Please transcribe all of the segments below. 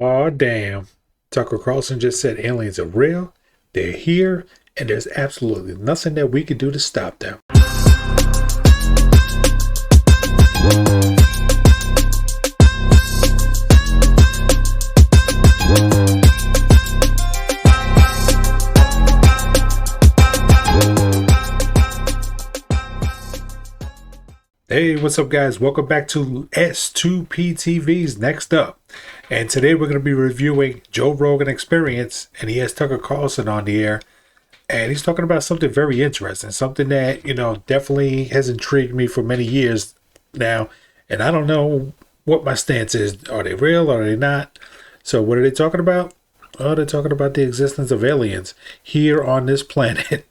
Oh, damn. Tucker Carlson just said aliens are real, they're here, and there's absolutely nothing that we can do to stop them. Hey, what's up, guys? Welcome back to S2P TV's Next Up. And today we're going to be reviewing Joe Rogan Experience, and he has Tucker Carlson on the air. And he's talking about something very interesting, something that, definitely has intrigued me for many years now. And I don't know what my stance is. Are they real? Are they not? So what are they talking about? Oh, they're talking about the existence of aliens here on this planet.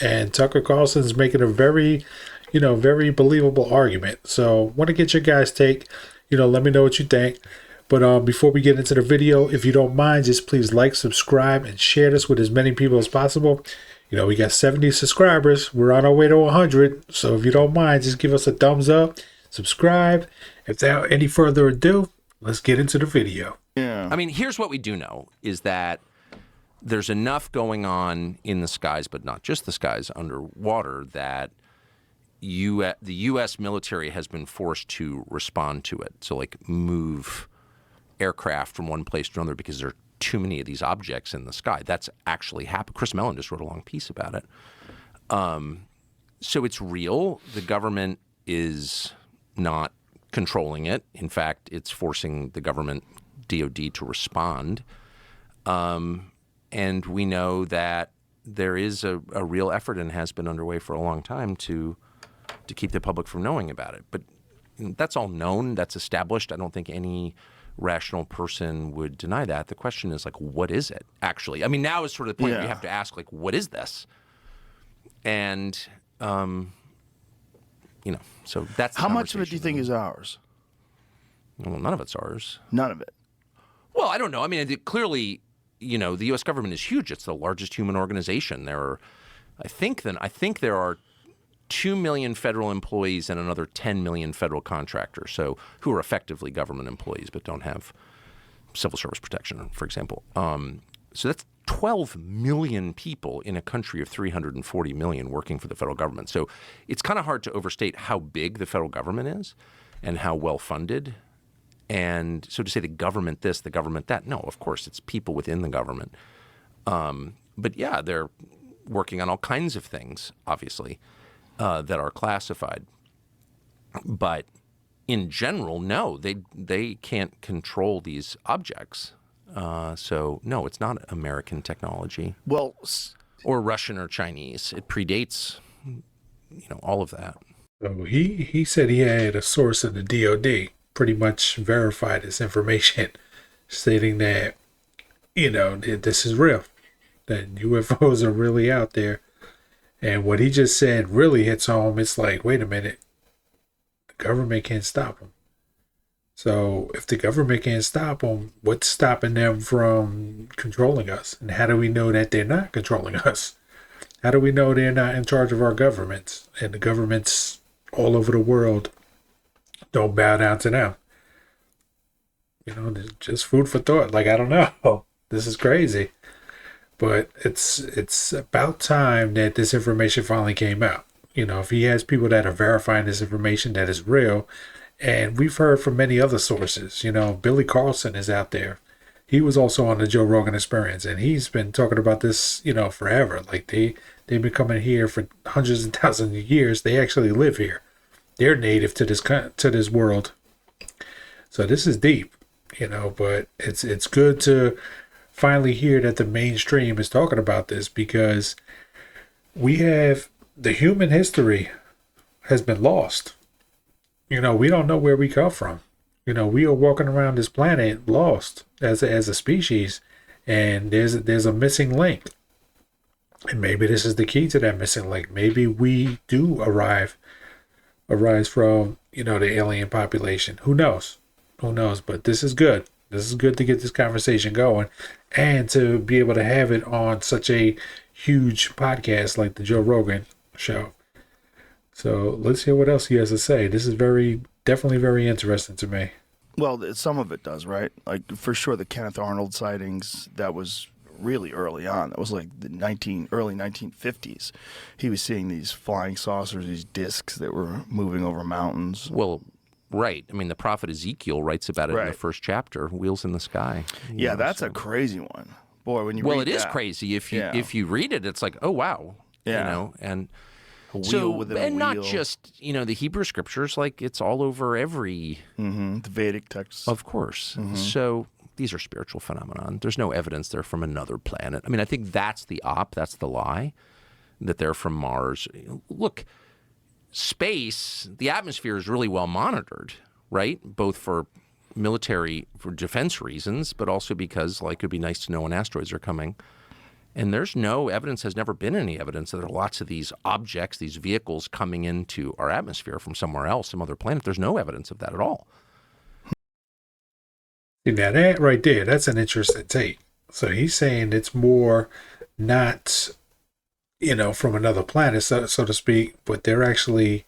And Tucker Carlson's making a very believable argument. So want to get your guys' take. Let me know what you think. But before we get into the video, if you don't mind, just please like, subscribe, and share this with as many people as possible. We got 70 subscribers. We're on our way to 100. So if you don't mind, just give us a thumbs up, subscribe. Without any further ado, let's get into the video. Yeah. I mean, here's what we do know is that there's enough going on in the skies, but not just the skies, underwater, that the U.S. military has been forced to respond to it. So, move aircraft from one place to another because there are too many of these objects in the sky. That's actually happened. Chris Mellon just wrote a long piece about it. So it's real. The government is not controlling it. In fact, it's forcing the government, DOD, to respond. And we know that there is a real effort and has been underway for a long time to keep the public from knowing about it. But that's all known. That's established. I don't think any rational person would deny that. The question is, what is it, actually? I mean, now is sort of the point where you have to ask, what is this? And, so that's the How much of it do you think is ours? Well, none of it's ours. None of it. Well, I don't know. I mean, clearly, the U.S. government is huge. It's the largest human organization. I think there are 2 million federal employees and another 10 million federal contractors, so who are effectively government employees but don't have civil service protection, for example. So that's 12 million people in a country of 340 million working for the federal government. So it's kind of hard to overstate how big the federal government is and how well funded. And so to say the government this, the government that, no, of course, it's people within the government. But yeah, they're working on all kinds of things, obviously, that are classified. But in general, no, they can't control these objects. So no, it's not American technology. Well, or Russian or Chinese. It predates, all of that. So he said he had a source in the DOD pretty much verified this information, stating that, this is real, that UFOs are really out there. And what he just said really hits home. It's wait a minute, the government can't stop them. So if the government can't stop them, what's stopping them from controlling us? And how do we know that they're not controlling us? How do we know they're not in charge of our governments? And the governments all over the world don't bow down to them. Just food for thought. I don't know. This is crazy. But it's about time that this information finally came out. If he has people that are verifying this information that is real, and we've heard from many other sources, Billy Carlson is out there. He was also on the Joe Rogan Experience, and he's been talking about this, forever. They've been coming here for hundreds and thousands of years. They actually live here. They're native to this world. So this is deep, but it's good to finally hear that the mainstream is talking about this, because we have the human history has been lost. We don't know where we come from. We are walking around this planet lost as a species, and there's a missing link. And maybe this is the key to that missing link. Maybe we do arise from, the alien population. Who knows? But this is good. This is good to get this conversation going and to be able to have it on such a huge podcast like the Joe Rogan show. So let's hear what else he has to say. This is definitely very interesting to me. Well, some of it does, right? Like, for sure, the Kenneth Arnold sightings, that was really early on. That was like the early 1950s. He was seeing these flying saucers, these discs that were moving over mountains. Well, right. I mean, the prophet Ezekiel writes about it in the first chapter, wheels in the sky. Yeah, that's a crazy one. Boy, when you read it is that, crazy. If you read it, it's like, oh, wow. Yeah. You know, and a wheel so, within a and not wheel. just, the Hebrew scriptures, like it's all over every... The Vedic texts. Of course. So these are spiritual phenomenon. There's no evidence they're from another planet. I mean, I think that's the that's the lie, that they're from Mars. Look, space, the atmosphere is really well monitored, right? Both for defense reasons, but also because, like, it'd be nice to know when asteroids are coming. And there's no evidence, has never been any evidence that there are lots of these objects, these vehicles coming into our atmosphere from somewhere else, some other planet. There's no evidence of that at all. Now that right there, that's an interesting take. So he's saying it's more not, from another planet, so to speak, but they're actually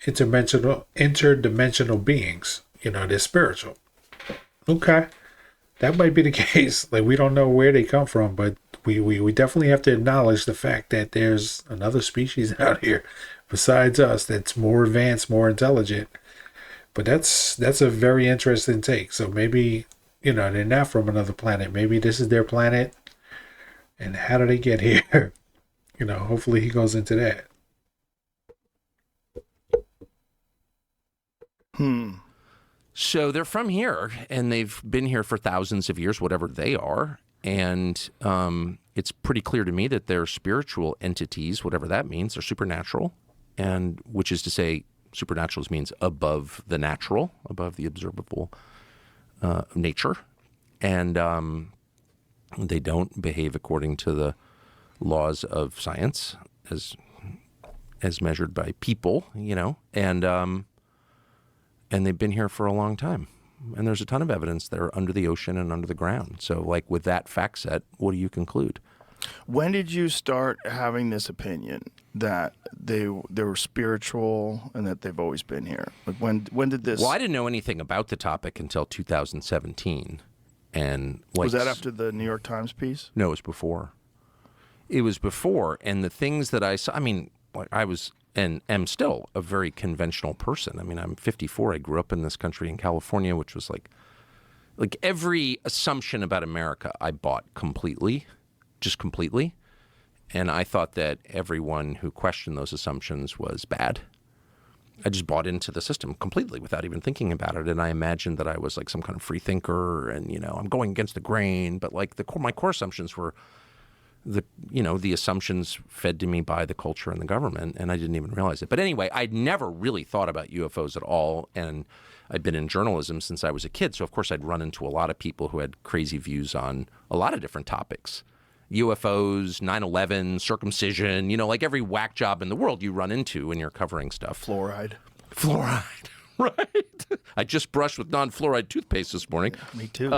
interdimensional beings. They're spiritual. Okay. That might be the case. Like, we don't know where they come from, but we definitely have to acknowledge the fact that there's another species out here besides us that's more advanced, more intelligent. But that's a very interesting take. So maybe, they're not from another planet. Maybe this is their planet. And how do they get here? Hopefully he goes into that. So they're from here, and they've been here for thousands of years, whatever they are. And it's pretty clear to me that they're spiritual entities, whatever that means. They're supernatural, and which is to say, supernatural means above the natural, above the observable nature. And they don't behave according to the laws of science as measured by people, and they've been here for a long time. And there's a ton of evidence they're under the ocean and under the ground. So, like, with that fact set, what do you conclude? When did you start having this opinion that they were spiritual and that they've always been here? Like, when did this? Well, I didn't know anything about the topic until 2017. And was that after the New York Times piece? No, it was before. It was before, and the things that I saw. I mean, like, I was and am still a very conventional person. I mean, I'm 54. I grew up in this country in California, which was like every assumption about America I bought completely, just completely. And I thought that everyone who questioned those assumptions was bad. I just bought into the system completely without even thinking about it. And I imagined that I was like some kind of free thinker and, I'm going against the grain. But like my core assumptions were the assumptions fed to me by the culture and the government, and I didn't even realize it. But anyway, I'd never really thought about UFOs at all, and I'd been in journalism since I was a kid, so of course I'd run into a lot of people who had crazy views on a lot of different topics. UFOs, 9/11, circumcision, like every whack job in the world you run into when you're covering stuff. Fluoride, right. I just brushed with non-fluoride toothpaste this morning. Yeah, me too.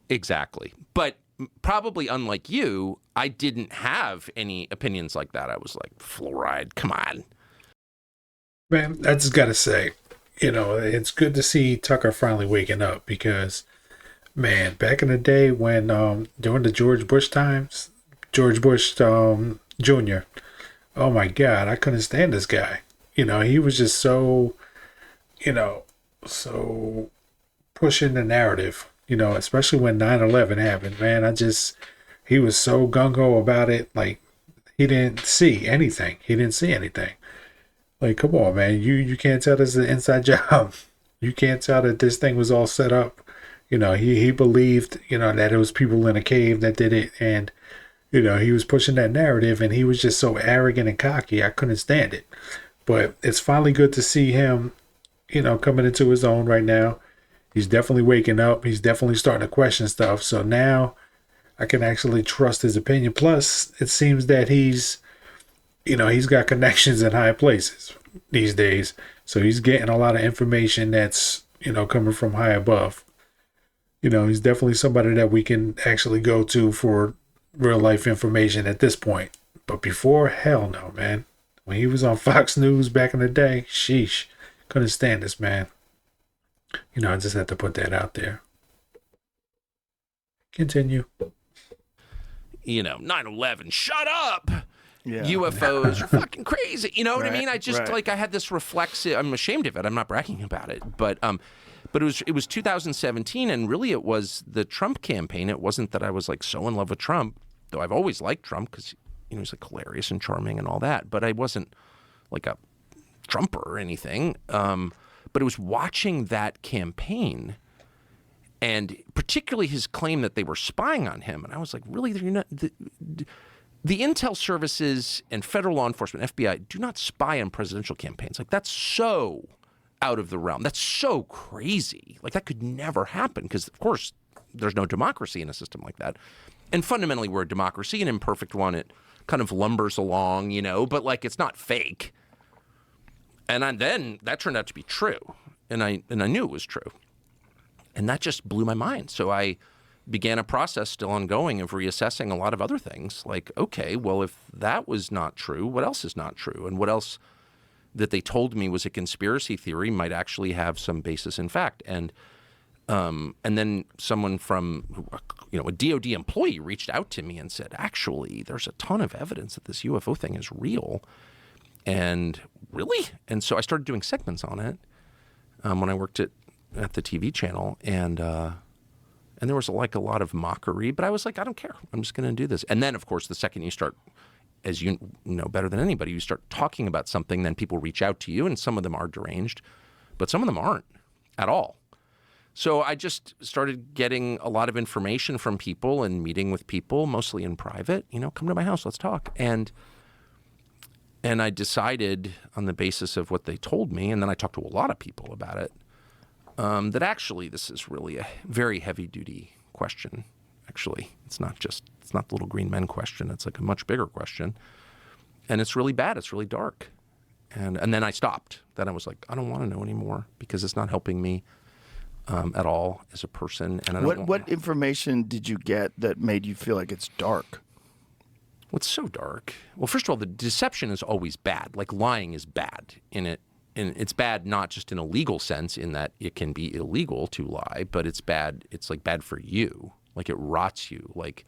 Exactly. But probably unlike you, I didn't have any opinions like that. I was like, fluoride, come on. Man, I just got to say, it's good to see Tucker finally waking up because, man, back in the day when, during the George Bush times, George Bush Jr., oh my God, I couldn't stand this guy. He was just so, so pushing the narrative. Especially when 9/11 happened, man, he was so gung-ho about it. Like, he didn't see anything. Like, come on, man. You can't tell this is an inside job. You can't tell that this thing was all set up. He believed, that it was people in a cave that did it. And, he was pushing that narrative and he was just so arrogant and cocky. I couldn't stand it. But it's finally good to see him, coming into his own right now. He's definitely waking up. He's definitely starting to question stuff. So now I can actually trust his opinion. Plus, it seems that he's got connections in high places these days. So he's getting a lot of information that's, coming from high above. He's definitely somebody that we can actually go to for real life information at this point. But before, hell no, man. When he was on Fox News back in the day, sheesh. Couldn't stand this man. I just had to put that out there. Continue. 9/11, shut up. Yeah. UFOs, you're fucking crazy. You know what I Right, mean? I just right. I had this reflexive. I'm ashamed of it. I'm not bragging about it, but it was 2017, and really it was the Trump campaign. It wasn't that I was like so in love with Trump, though I've always liked Trump because he's like hilarious and charming and all that. But I wasn't like a Trumper or anything. But it was watching that campaign, and particularly his claim that they were spying on him, and I was like, really? You're not. The intel services and federal law enforcement, FBI, do not spy on presidential campaigns. Like, that's so out of the realm. That's so crazy. Like, that could never happen because, of course, there's no democracy in a system like that. And fundamentally, we're a democracy, an imperfect one. It kind of lumbers along, but, like, it's not fake. And then that turned out to be true. And I knew it was true. And that just blew my mind. So I began a process still ongoing of reassessing a lot of other things. Like, okay, well, if that was not true, what else is not true? And what else that they told me was a conspiracy theory might actually have some basis in fact. And then someone from, a DOD employee reached out to me and said, actually, there's a ton of evidence that this UFO thing is real. And really? And so I started doing segments on it when I worked at the TV channel. And there was like a lot of mockery, but I was like, I don't care. I'm just going to do this. And then, of course, the second you start, as you know better than anybody, you start talking about something, then people reach out to you, and some of them are deranged, but some of them aren't at all. So I just started getting a lot of information from people and meeting with people, mostly in private. Come to my house, let's talk. And I decided on the basis of what they told me, and then I talked to a lot of people about it, that actually this is really a very heavy-duty question. Actually, it's not the little green men question. It's like a much bigger question, and it's really bad. It's really dark, and then I stopped. Then I was like, I don't want to know anymore because it's not helping me at all as a person. And I don't What information did you get that made you feel like it's dark? What's so dark? Well, first of all, the deception is always bad. Like lying is bad in it. And it's bad not just in a legal sense in that it can be illegal to lie, but it's bad. It's like bad for you. Like it rots you. Like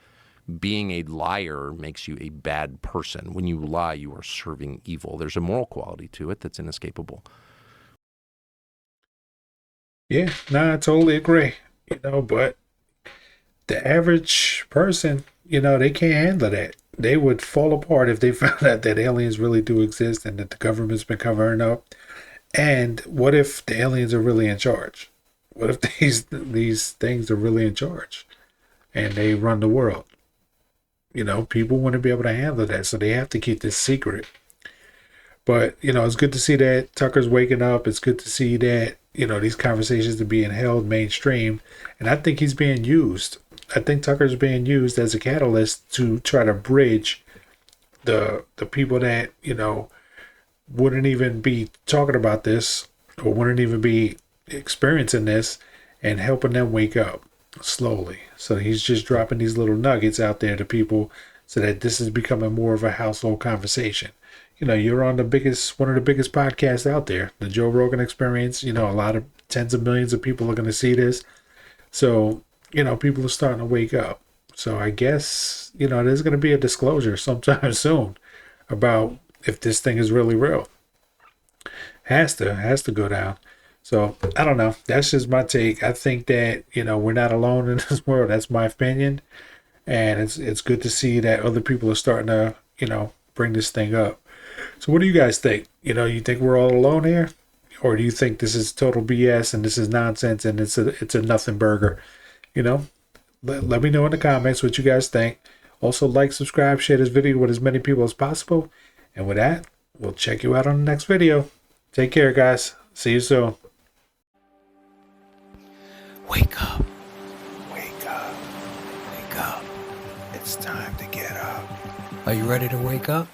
being a liar makes you a bad person. When you lie, you are serving evil. There's a moral quality to it that's inescapable. Yeah, no, I totally agree. But the average person, they can't handle that. They would fall apart if they found out that aliens really do exist and that the government's been covering up. And what if the aliens are really in charge? What if these things are really in charge and they run the world? People wouldn't be able to handle that, so they have to keep this secret. But, it's good to see that Tucker's waking up. It's good to see that, these conversations are being held mainstream. And I think he's being used. I think Tucker's being used as a catalyst to try to bridge the people that, wouldn't even be talking about this or wouldn't even be experiencing this and helping them wake up slowly. So he's just dropping these little nuggets out there to people so that this is becoming more of a household conversation. You're on one of the biggest podcasts out there, the Joe Rogan Experience. A lot of tens of millions of people are going to see this. So, people are starting to wake up. So I guess, there's going to be a disclosure sometime soon about if this thing is really real. Has to go down. So I don't know. That's just my take. I think that, we're not alone in this world. That's my opinion. And it's good to see that other people are starting to, bring this thing up. So what do you guys think? You think we're all alone here? Or do you think this is total BS and this is nonsense and it's a nothing burger? Let me know in the comments what you guys think. Also, like, subscribe, share this video with as many people as possible. And with that, we'll check you out on the next video. Take care, guys. See you soon. Wake up. Wake up. Wake up. It's time to get up. Are you ready to wake up?